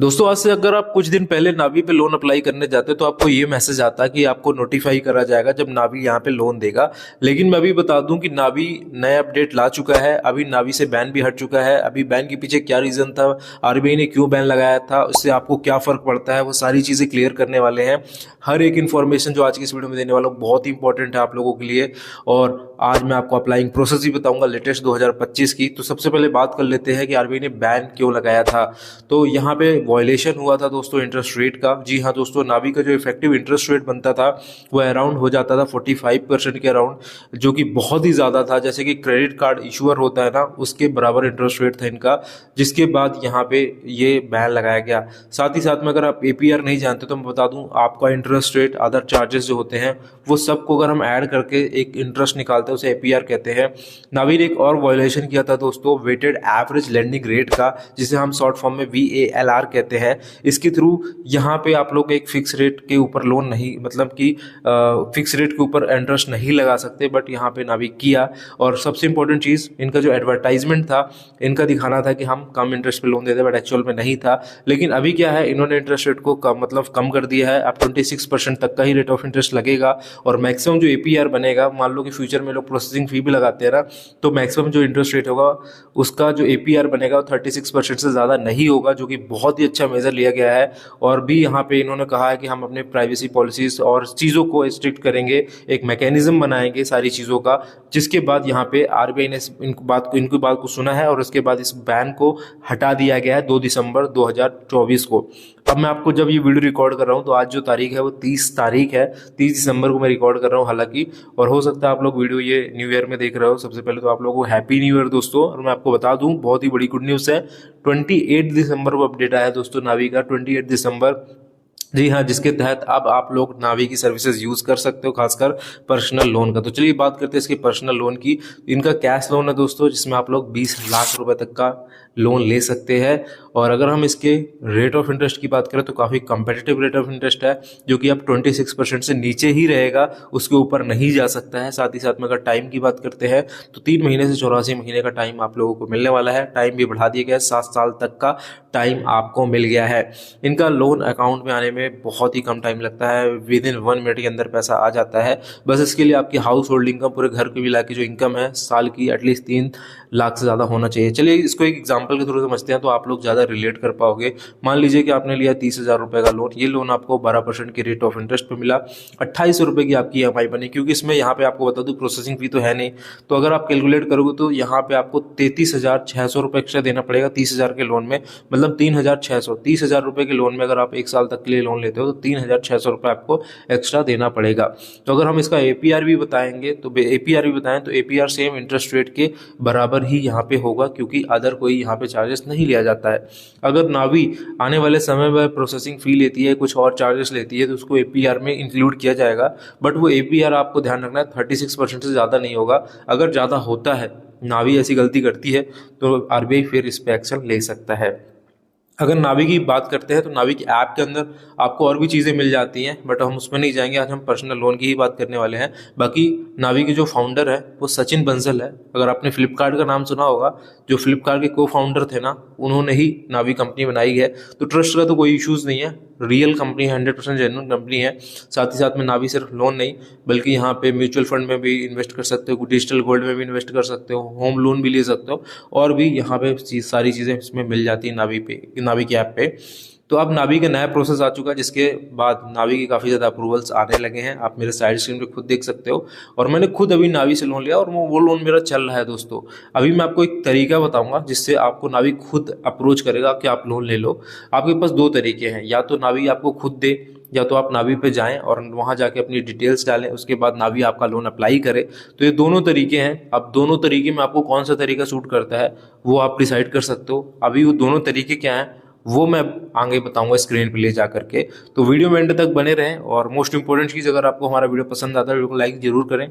दोस्तों आज से अगर आप कुछ दिन पहले नावी पे लोन अप्लाई करने जाते तो आपको ये मैसेज आता कि आपको नोटिफाई करा जाएगा जब नावी यहाँ पे लोन देगा। लेकिन मैं अभी बता दूं कि नावी नया अपडेट ला चुका है। अभी नावी से बैन भी हट चुका है। अभी बैन के पीछे क्या रीजन था, आरबीआई ने क्यों बैन लगाया था, उससे आपको क्या फर्क पड़ता है, वो सारी चीजें क्लियर करने वाले हैं। हर एक इन्फॉर्मेशन जो आज की इस वीडियो में देने वाला हूँ बहुत ही इंपॉर्टेंट है आप लोगों के लिए। और आज मैं आपको अप्लाइंग प्रोसेस भी बताऊंगा लेटेस्ट 2025 की। तो सबसे पहले बात कर लेते हैं कि आरबीआई ने बैन क्यों लगाया था। तो यहाँ पे वॉयलेशन हुआ था दोस्तों इंटरेस्ट रेट का। जी हाँ दोस्तों, नावी का जो इफेक्टिव इंटरेस्ट रेट बनता था वो अराउंड हो जाता था 45% के अराउंड, जो कि बहुत ही ज़्यादा था। जैसे कि क्रेडिट कार्ड इशूअर होता है ना, उसके बराबर इंटरेस्ट रेट था इनका। जिसके बाद यहाँ पे ये बैन लगाया गया। साथ ही साथ में अगर आप एपीआर नहीं जानते तो मैं बता दूं, आपका इंटरेस्ट रेट, अदर चार्जेस जो होते हैं वो सबको अगर हम ऐड करके एक इंटरेस्ट निकालते हैं उसे एपीआर कहते हैं। नावी ने एक और वॉयलेशन किया था दोस्तों, वेटेड एवरेज लेंडिंग रेट का, जिसे हम शॉर्ट फॉर्म में VALR कहते हैं। इसके थ्रू यहाँ पे आप लोग एक फिक्स रेट के ऊपर लोन नहीं, मतलब कि फिक्स रेट के ऊपर इंटरेस्ट नहीं लगा सकते, बट यहाँ पे नावी किया। और सबसे इंपॉर्टेंट चीज, इनका जो एडवर्टाइजमेंट था, इनका दिखाना था कि हम कम इंटरेस्ट पे लोन देते, बट एक्चुअल में नहीं था। लेकिन अभी क्या है, इन्होंने इंटरेस्ट रेट को कम कर दिया है। अब 26% तक का ही रेट ऑफ इंटरेस्ट लगेगा। और मैक्सिमम जो एपीआर बनेगा, मान लो कि फ्यूचर में लोग प्रोसेसिंग फी भी लगाते हैं ना, तो मैक्सिमम जो इंटरेस्ट रेट होगा उसका जो एपीआर बनेगा वो 36% से ज़्यादा नहीं होगा, जो कि बहुत ही अच्छा मेजर लिया गया है। और भी यहाँ पे इन्होंने कहा है कि हम अपने प्राइवेसी पॉलिसीज और चीज़ों को स्ट्रिक्ट करेंगे, एक मैकेनिज्म बनाएंगे सारी चीज़ों का। जिसके बाद यहाँ पे आरबीआई ने इनकी बात को सुना है और उसके बाद इस बैन को हटा दिया गया है 2 दिसंबर 2024 को। अब मैं आपको जब ये वीडियो रिकॉर्ड कर रहा हूँ तो आज जो तारीख है वो 30 तारीख है, 30 दिसंबर को मैं रिकॉर्ड कर रहा हूँ हालांकि। और हो सकता है आप लोग वीडियो ये न्यू ईयर में देख रहे हो। सबसे पहले तो आप लोगों को हैप्पी न्यू ईयर दोस्तों। और मैं आपको बता दूं, बहुत ही बड़ी गुड न्यूज़ है। 28 दिसंबर को अपडेट आया है दोस्तों नावी का, 28 दिसंबर। जी हाँ, जिसके तहत अब आप लोग नावी की सर्विसेज यूज कर सकते हो, खासकर पर्सनल लोन का। तो चलिए बात करते हैं इसके पर्सनल लोन की। इनका कैश लोन है दोस्तों, जिसमें आप लोग 20 लाख रुपए तक का लोन ले सकते हैं। और अगर हम इसके रेट ऑफ इंटरेस्ट की बात करें तो काफ़ी कंपेटिटिव रेट ऑफ इंटरेस्ट है, जो कि अब 26% से नीचे ही रहेगा, उसके ऊपर नहीं जा सकता है। साथ ही साथ में अगर टाइम की बात करते हैं तो 3 महीने से 84 महीने का टाइम आप लोगों को मिलने वाला है। टाइम भी बढ़ा दिया गया है, 7 साल तक का टाइम आपको मिल गया है। इनका लोन अकाउंट में आने में बहुत ही कम टाइम लगता है, विद इन 1 मिनट के अंदर पैसा आ जाता है। बस इसके लिए आपकी हाउस होल्ड इनकम, पूरे घर की मिला के जो इनकम है साल की, एटलीस्ट 3 लाख से ज़्यादा होना चाहिए। चलिए इसको एक एग्जांपल के थ्रू समझते हैं तो आप लोग ज़्यादा रिलेट कर पाओगे। मान लीजिए कि आपने लिया 30,000 रुपये का लोन। ये लोन आपको 12% की रेट ऑफ इंटरेस्ट पे मिला, 2800 रुपये की आपकी EMI बनी। क्योंकि इसमें यहाँ पे आपको बता दूं प्रोसेसिंग फी तो है नहीं, तो अगर आप कैलकुलेट करोगे तो यहाँ पे आपको 33,600 रुपये एक्स्ट्रा देना पड़ेगा 30,000 के लोन में, मतलब 3,600। 30,000 रुपये के लोन में अगर आप 1 साल तक के लिए लोन लेते हो तो 3,600 रुपये आपको एक्स्ट्रा देना पड़ेगा। तो अगर हम इसका एपीआर भी बताएंगे तो एपीआर भी बताएं तो एपीआर सेम इंटरेस्ट रेट के बराबर ही यहाँ पे होगा, क्योंकि अदर कोई यहाँ पे चार्जेस नहीं लिया जाता है। अगर नावी आने वाले समय में प्रोसेसिंग फी लेती है, कुछ और चार्जेस लेती है, तो उसको एपीआर में इंक्लूड किया जाएगा। बट वो एपीआर आपको ध्यान रखना है 36% से ज़्यादा नहीं होगा। अगर ज़्यादा होता है, नावी ऐसी गलती करती है, तो आरबीआई फिर इस पे एक्शन ले सकता है। अगर नावी की बात करते हैं तो नावी की ऐप के अंदर आपको और भी चीज़ें मिल जाती हैं, बट हम उसमें नहीं जाएंगे। आज हम पर्सनल लोन की ही बात करने वाले हैं। बाकी नावी के जो फाउंडर है वो सचिन बंसल है। अगर आपने फ्लिपकार्ट का नाम सुना होगा, जो फ्लिपकार्ट के को फाउंडर थे ना, उन्होंने ही नावी कंपनी बनाई है। तो ट्रस्ट का तो कोई इश्यूज़ नहीं है, रियल कंपनी है, 100% जेन्युइन कंपनी है। साथ ही साथ में नावी सिर्फ लोन नहीं, बल्कि यहाँ पे म्यूचुअल फंड में भी इन्वेस्ट कर सकते हो, डिजिटल गोल्ड में भी इन्वेस्ट कर सकते हो, होम लोन भी ले सकते हो, और भी यहाँ पे सारी चीज़ें इसमें मिल जाती है नावी की ऐप पे। तो अब नावी का नया प्रोसेस आ चुका है, जिसके बाद नावी की काफ़ी ज़्यादा अप्रूवल्स आने लगे हैं। आप मेरे साइड स्क्रीन पे खुद देख सकते हो। और मैंने खुद अभी नावी से लोन लिया और वो लोन मेरा चल रहा है दोस्तों। अभी मैं आपको एक तरीका बताऊंगा जिससे आपको नावी खुद अप्रोच करेगा कि आप लोन ले लो। आपके पास 2 तरीके हैं, या तो नावी आपको खुद दे, या तो आप नावी पे जाएं और वहां जाके अपनी डिटेल्स डालें, उसके बाद नावी आपका लोन अप्लाई करे। तो ये दोनों तरीके हैं। अब दोनों तरीके में आपको कौन सा तरीका सूट करता है वो आप डिसाइड कर सकते हो। अभी वो दोनों तरीके क्या हैं वो मैं आगे बताऊंगा स्क्रीन पे ले जा करके। तो वीडियो में एंड तक बने रहें। और मोस्ट इंपोर्टेंट चीज़, अगर आपको हमारा वीडियो पसंद आता है वीडियो को लाइक जरूर करें।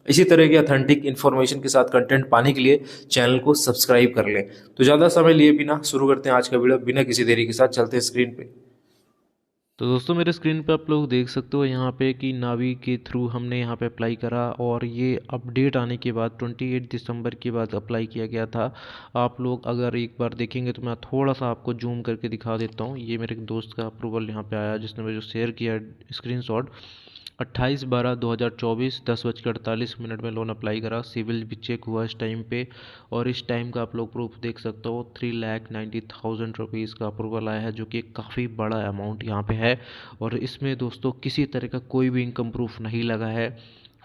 इसी तरह के अथेंटिक इन्फॉर्मेशन के साथ कंटेंट पाने के लिए चैनल को सब्सक्राइब कर लें। तो ज़्यादा समय लिए बिना शुरू करते हैं आज का वीडियो, बिना किसी देरी के साथ चलते हैं स्क्रीन पे। तो दोस्तों मेरे स्क्रीन पे आप लोग देख सकते हो यहाँ पे कि नावी के थ्रू हमने यहाँ पे अप्लाई करा और ये अपडेट आने के बाद 28 दिसंबर के बाद अप्लाई किया गया था। आप लोग अगर एक बार देखेंगे तो मैं थोड़ा सा आपको जूम करके दिखा देता हूँ। ये मेरे एक दोस्त का अप्रूवल यहाँ पे आया जिसने मुझे शेयर किया स्क्रीनशॉट। 28/12/2024 10:48 में लोन अप्लाई करा। सिविल भी चेक हुआ इस टाइम पे और इस टाइम का आप लोग प्रूफ देख सकते हो 3,90,000 रुपीज़ का अप्रूवल आया है, जो कि काफ़ी बड़ा अमाउंट यहाँ पे है। और इसमें दोस्तों किसी तरह का कोई भी इनकम प्रूफ नहीं लगा है,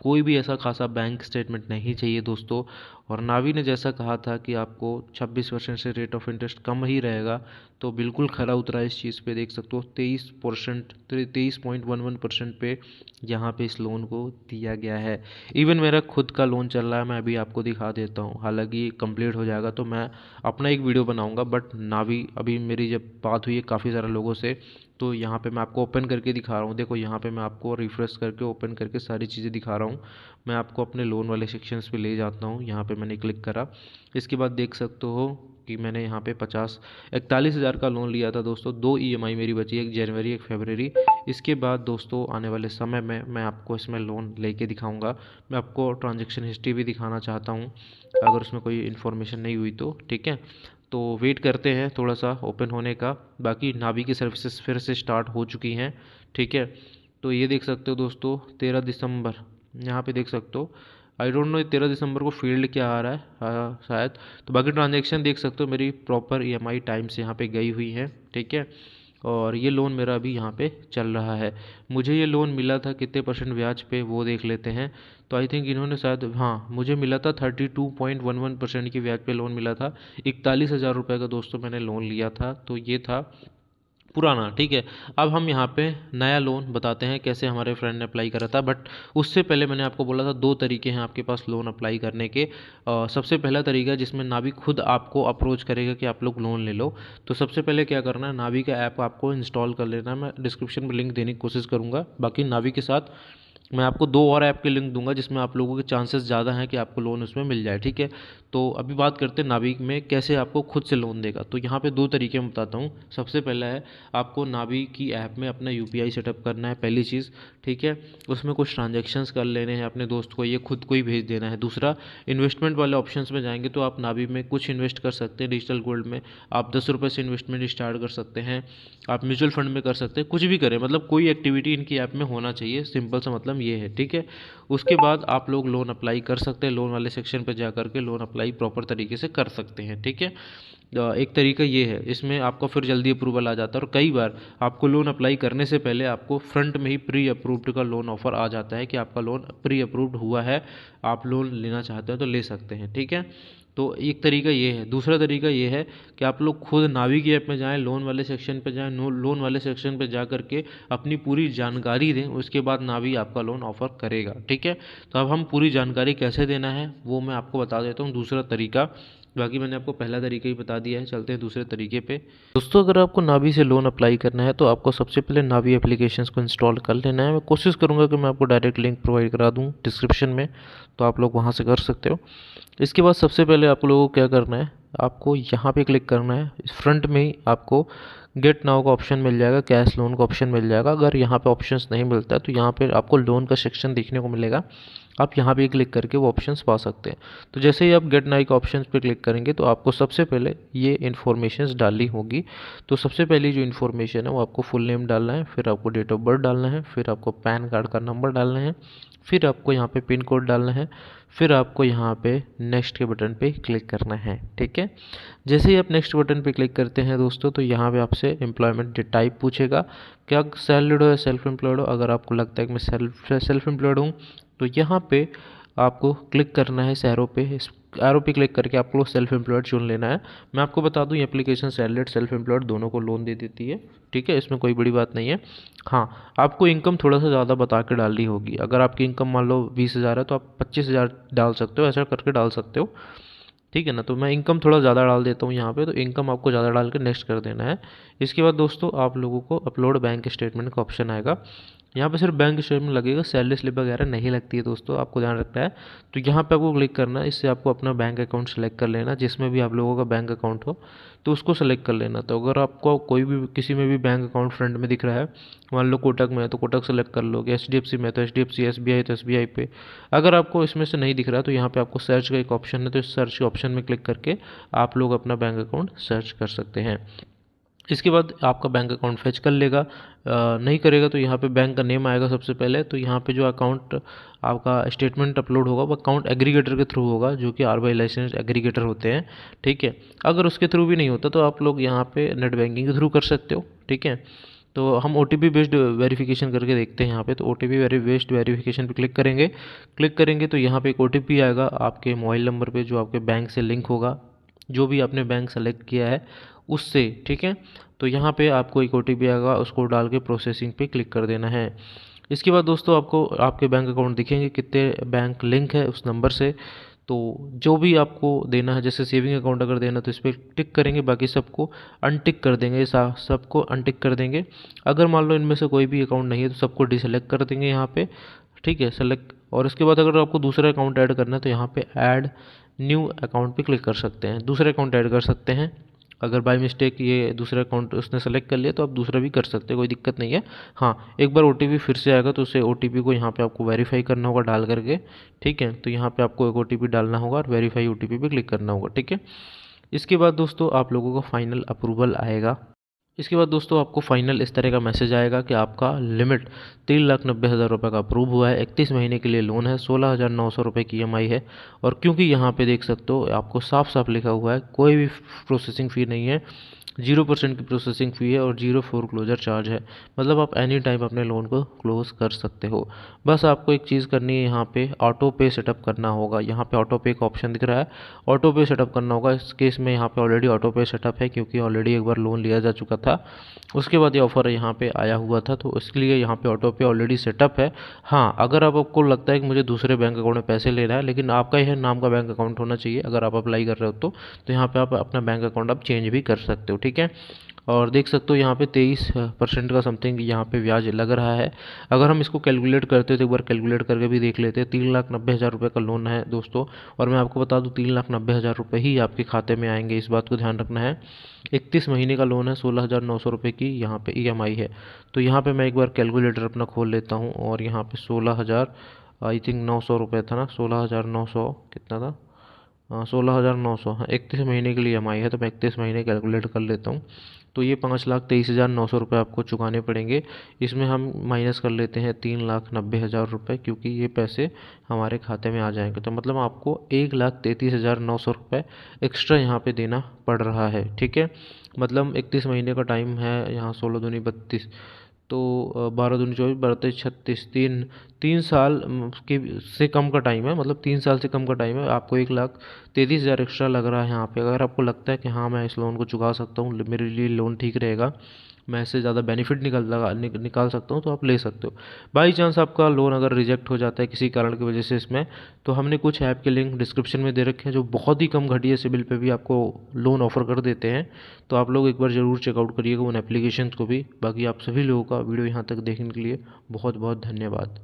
कोई भी ऐसा खासा बैंक स्टेटमेंट नहीं चाहिए दोस्तों। और नावी ने जैसा कहा था कि आपको 26% से रेट ऑफ इंटरेस्ट कम ही रहेगा, तो बिल्कुल खरा उतरा इस चीज़ पे। देख सकते हो 23.11% पे यहाँ पे इस लोन को दिया गया है। इवन मेरा खुद का लोन चल रहा है, मैं अभी आपको दिखा देता हूँ। हालांकि कंप्लीट हो जाएगा तो मैं अपना एक वीडियो बनाऊँगा, बट नावी अभी मेरी जब बात हुई है काफ़ी सारे लोगों से, तो यहाँ पे मैं आपको ओपन करके दिखा रहा हूँ। देखो यहाँ पे मैं आपको रिफ्रेश करके ओपन करके सारी चीज़ें दिखा रहा हूँ। मैं आपको अपने लोन वाले सेक्शंस पे ले जाता हूँ। यहाँ पे मैंने क्लिक करा, इसके बाद देख सकते हो कि मैंने यहाँ पे 41,000 का लोन लिया था दोस्तों। 2 ईएमआई मेरी बची, एक जनवरी एक फरवरी। इसके बाद दोस्तों आने वाले समय में मैं आपको इसमें लोन लेके दिखाऊंगा। मैं आपको ट्रांजैक्शन हिस्ट्री भी दिखाना चाहता हूँ अगर उसमें कोई इन्फॉर्मेशन नहीं हुई तो, ठीक है। तो वेट करते हैं थोड़ा सा ओपन होने का। बाकी नावी की सर्विसेज फिर से स्टार्ट हो चुकी हैं, ठीक है। तो ये देख सकते हो दोस्तों 13 दिसंबर, यहाँ पे देख सकते हो। आई डोंट नो 13 दिसंबर को फील्ड क्या आ रहा है, शायद। तो बाकी ट्रांजैक्शन देख सकते हो मेरी प्रॉपर ईएमआई टाइम से यहाँ पे गई हुई है, ठीक है। और ये लोन मेरा अभी यहाँ पे चल रहा है। मुझे ये लोन मिला था कितने परसेंट ब्याज पे, वो देख लेते हैं। तो आई थिंक इन्होंने शायद, हाँ, मुझे मिला था 32.11% की ब्याज पे लोन मिला था। 41,000 रुपये का दोस्तों मैंने लोन लिया था, तो ये था पुराना, ठीक है। अब हम यहाँ पे नया लोन बताते हैं कैसे हमारे फ्रेंड ने अप्लाई करा था। बट उससे पहले मैंने आपको बोला था 2 तरीके हैं आपके पास लोन अप्लाई करने के। सबसे पहला तरीका जिसमें नावी खुद आपको अप्रोच करेगा कि आप लोग लोन ले लो। तो सबसे पहले क्या करना है, नावी का ऐप आपको इंस्टॉल कर लेना है। मैं डिस्क्रिप्शन में लिंक देने की कोशिश करूँगा। बाकी नावी के साथ मैं आपको 2 और ऐप के लिंक दूंगा जिसमें आप लोगों के चांसेस ज़्यादा हैं कि आपको लोन उसमें मिल जाए, ठीक है। तो अभी बात करते हैं नावी में कैसे आपको खुद से लोन देगा। तो यहाँ पे 2 तरीके मैं बताता हूँ। सबसे पहला है आपको नावी की ऐप में अपना यूपीआई सेटअप करना है, पहली चीज़, ठीक है। उसमें कुछ ट्रांजेक्शन्स कर लेने हैं अपने दोस्त को, ये खुद को ही भेज देना है। दूसरा, इन्वेस्टमेंट वाले ऑप्शंस में जाएंगे तो आप नावी में कुछ इन्वेस्ट कर सकते हैं। डिजिटल गोल्ड में आप 10 रुपये से इन्वेस्टमेंट स्टार्ट कर सकते हैं। आप म्यूचुअल फंड में कर सकते हैं, कुछ भी करें, मतलब कोई एक्टिविटी इनकी ऐप में होना चाहिए, सिंपल सा मतलब ये है, ठीक है। उसके बाद आप लोग लोन अप्लाई कर सकते हैं। लोन वाले सेक्शन पर जा करके लोन अप्लाई प्रॉपर तरीके से कर सकते हैं, ठीक है। एक तरीका ये है, इसमें आपका फिर जल्दी अप्रूवल आ जाता है। और कई बार आपको लोन अप्लाई करने से पहले आपको फ्रंट में ही प्री अप्रूव्ड का लोन ऑफर आ जाता है कि आपका लोन प्री अप्रूव्ड हुआ है, आप लोन लेना चाहते हो तो ले सकते हैं, ठीक है। तो एक तरीका ये है। दूसरा तरीका ये है कि आप लोग खुद नावी की ऐप में जाएं, लोन वाले सेक्शन पे जाएं, लोन वाले सेक्शन पे जा करके अपनी पूरी जानकारी दें, उसके बाद नावी आपका लोन ऑफर करेगा, ठीक है। तो अब हम पूरी जानकारी कैसे देना है वो मैं आपको बता देता हूँ, दूसरा तरीका। बाकी मैंने आपको पहला तरीका ही बता दिया है, चलते हैं दूसरे तरीके पे। दोस्तों अगर आपको नावी से लोन अप्लाई करना है तो आपको सबसे पहले नावी एप्लीकेशंस को इंस्टॉल कर लेना है। मैं कोशिश करूँगा कि मैं आपको डायरेक्ट लिंक प्रोवाइड करा दूँ डिस्क्रिप्शन में, तो आप लोग वहाँ से कर सकते हो। इसके बाद सबसे पहले आप लोगों को क्या करना है, आपको यहाँ पे क्लिक करना है। इस फ्रंट में ही आपको गेट नाउ का ऑप्शन मिल जाएगा, कैश लोन का ऑप्शन मिल जाएगा। अगर यहाँ पे ऑप्शंस नहीं मिलता है तो यहाँ पे आपको लोन का सेक्शन देखने को मिलेगा, आप यहाँ पे क्लिक करके वो ऑप्शंस पा सकते हैं। तो जैसे ही आप गेट नाउ के ऑप्शंस पे क्लिक करेंगे तो आपको सबसे पहले ये इन्फॉर्मेशंस डालनी होगी। तो सबसे पहली जो इन्फॉर्मेशन है वो आपको फुल नेम डालना है, फिर आपको डेट ऑफ बर्थ डालना है, फिर आपको पैन कार्ड का नंबर डालना है, फिर आपको यहाँ पे पिन कोड डालना है, फिर आपको यहाँ पे नेक्स्ट के बटन पे क्लिक करना है, ठीक है। जैसे ही आप नेक्स्ट बटन पे क्लिक करते हैं दोस्तों तो यहाँ पे आपसे एम्प्लॉयमेंट टाइप पूछेगा, क्या सैलरीड हो या सेल्फ एम्प्लॉयड हो। अगर आपको लगता है कि मैं सेल्फ एम्प्लॉयड हूँ तो यहाँ पे आपको क्लिक करना है इस एरो पे क्लिक करके आपको सेल्फ एम्प्लॉयड चुन लेना है। मैं आपको बता दूं ये एप्लीकेशन सैलरीड सेल्फ एम्प्लॉयड दोनों को लोन दे देती है, ठीक है, इसमें कोई बड़ी बात नहीं है। हाँ, आपको इनकम थोड़ा सा ज़्यादा बता के डालनी होगी। अगर आपकी इनकम मान लो 20,000 है तो आप 25,000 डाल सकते हो, ऐसा करके डाल सकते हो, ठीक है ना। तो मैं इनकम थोड़ा ज़्यादा डाल देता हूँ यहाँ पे, तो इनकम आपको ज़्यादा डाल के नेक्स्ट कर देना है। इसके बाद दोस्तों आप लोगों को अपलोड बैंक स्टेटमेंट का ऑप्शन आएगा, यहाँ पे सिर्फ बैंक स्टेटमेंट लगेगा, सैलरी स्लिप वगैरह नहीं लगती है दोस्तों, आपको ध्यान रखना है। तो यहाँ पे आपको क्लिक करना है, इससे आपको अपना बैंक अकाउंट सेलेक्ट कर लेना, जिसमें भी आप लोगों का बैंक अकाउंट हो तो उसको सेलेक्ट कर लेना। तो अगर आपको कोई भी किसी में भी बैंक अकाउंट फ्रंट में दिख रहा है, मान लो कोटक में है तो कोटक सेलेक्ट कर लोगे, HDFC में तो HDFC, SBI तो SBI पे। अगर आपको इसमें से नहीं दिख रहा है तो यहाँ पे आपको सर्च का एक ऑप्शन है, तो इस सर्च के ऑप्शन में क्लिक करके आप लोग अपना बैंक अकाउंट सर्च कर सकते हैं। इसके बाद आपका बैंक अकाउंट फेच कर लेगा। नहीं करेगा तो यहाँ पे बैंक का नेम आएगा सबसे पहले, तो यहाँ पे जो अकाउंट आपका स्टेटमेंट अपलोड होगा वो अकाउंट एग्रीगेटर के थ्रू होगा, जो कि RBI लाइसेंस एग्रीगेटर होते हैं, ठीक है। अगर उसके थ्रू भी नहीं होता तो आप लोग यहाँ पे नेट बैंकिंग के थ्रू कर सकते हो, ठीक है। तो हम OTP बेस्ड वेरिफिकेशन करके देखते हैं यहाँ पे। तो OTP बेस्ड वेरिफिकेशन पे क्लिक करेंगे तो यहाँ पे एक OTP आएगा आपके मोबाइल नंबर पे, जो आपके बैंक से लिंक होगा, जो भी आपने बैंक सेलेक्ट किया है उससे, ठीक है। तो यहाँ पे आपको एक OTP आएगा, उसको डाल के प्रोसेसिंग पे क्लिक कर देना है। इसके बाद दोस्तों आपको आपके बैंक अकाउंट दिखेंगे कितने बैंक लिंक है उस नंबर से। तो जो भी आपको देना है, जैसे सेविंग अकाउंट अगर देना तो इस पर टिक करेंगे, बाकी सबको अनटिक कर देंगे, सबको अनटिक कर देंगे। अगर मान लो इनमें से कोई भी अकाउंट नहीं है तो सबको डिसेलेक्ट कर देंगे यहाँ पे, ठीक है, सेलेक्ट। और इसके बाद अगर आपको दूसरा अकाउंट ऐड करना है तो यहाँ पे ऐड न्यू अकाउंट पे क्लिक कर सकते हैं, दूसरे अकाउंट ऐड कर सकते हैं। अगर बाय मिस्टेक ये दूसरा अकाउंट उसने सेलेक्ट कर लिया तो आप दूसरा भी कर सकते हैं, कोई दिक्कत नहीं है। हाँ, एक बार OTP फिर से आएगा तो उसे OTP को यहाँ पे आपको वेरीफाई करना होगा डाल करके, ठीक है। तो यहाँ पे आपको एक OTP डालना होगा और वेरीफाई OTP पे क्लिक करना होगा, ठीक है। इसके बाद दोस्तों आप लोगों का फाइनल अप्रूवल आएगा। इसके बाद दोस्तों आपको फाइनल इस तरह का मैसेज आएगा कि आपका लिमिट 3,90,000 रुपये का अप्रूव हुआ है, 31 महीने के लिए लोन है, 16,900 रुपये की EMI है। और क्योंकि यहाँ पे देख सकते हो आपको साफ साफ लिखा हुआ है कोई भी प्रोसेसिंग फ़ी नहीं है, 0% की प्रोसेसिंग फ़ी है और 0 फोरक्लोजर चार्ज है। मतलब आप एनी टाइम अपने लोन को क्लोज कर सकते हो। बस आपको एक चीज़ करनी है, यहाँ पे ऑटो पे सेटअप करना होगा। यहाँ पे ऑटो पे का ऑप्शन दिख रहा है, ऑटो पे सेटअप करना होगा। इस केस में यहाँ पे ऑलरेडी ऑटो पे सेटअप है, क्योंकि ऑलरेडी एक बार लोन लिया जा चुका था, उसके बाद ये ऑफ़र यहाँ पे आया हुआ था, तो इसके लिए यहाँ पे ऑटो पे ऑलरेडी सेटअप है। हाँ, अगर आपको लगता है कि मुझे दूसरे बैंक अकाउंट में पैसे लेना है, लेकिन आपका यह नाम का बैंक अकाउंट होना चाहिए अगर आप अप्लाई कर रहे हो तो यहाँ पे आप अपना बैंक अकाउंट आप चेंज भी कर सकते हो, ठीक है। और देख सकते हो यहाँ पे 23% का समथिंग यहाँ पे ब्याज लग रहा है। अगर हम इसको कैलकुलेट करते हो तो एक बार कैलकुलेट करके भी देख लेते हैं। 3,90,000 रुपये का लोन है दोस्तों, और मैं आपको बता दूँ 3,90,000 रुपये ही आपके खाते में आएंगे, इस बात को ध्यान रखना है। 31 महीने का लोन है, 16,900 रुपये की यहाँ पे EMI है। तो यहाँ पे मैं एक बार कैलकुलेटर अपना खोल लेता हूँ, और यहाँ पे 16,000 आई थिंक 900 रुपये था ना, 16,900 कितना था, हाँ 16,900, हाँ 31 महीने के लिए EMI है, तो मैं 31 महीने कैलकुलेट कर लेता हूँ। तो ये 5,23,900 रुपये आपको चुकाने पड़ेंगे। इसमें हम माइनस कर लेते हैं 3,90,000 रुपये, क्योंकि ये पैसे हमारे खाते में आ जाएंगे। तो मतलब आपको 1,33,900 रुपये एक्स्ट्रा यहाँ पे देना पड़ रहा है, ठीक है। मतलब 31 महीने का टाइम है, यहाँ 16 दूनी 32, तो 12 दूनी 24, 32 36, तीन साल के से कम का टाइम है, मतलब 3 साल से कम का टाइम है। आपको 1,33,000 एक्स्ट्रा लग रहा है यहाँ पे। अगर आपको लगता है कि हाँ मैं इस लोन को चुका सकता हूँ, मेरे लिए लोन ठीक रहेगा, मैं इससे ज़्यादा बेनिफिट निकाल सकता हूँ, तो आप ले सकते हो। बाई चांस आपका लोन अगर रिजेक्ट हो जाता है किसी कारण की वजह से इसमें, तो हमने कुछ ऐप के लिंक डिस्क्रिप्शन में दे रखे हैं, जो बहुत ही कम घटिया सिबिल पे भी आपको लोन ऑफर कर देते हैं। तो आप लोग एक बार ज़रूर चेकआउट करिएगा उन एप्लीकेशन को भी। बाकी आप सभी लोगों का वीडियो यहाँ तक देखने के लिए बहुत बहुत धन्यवाद।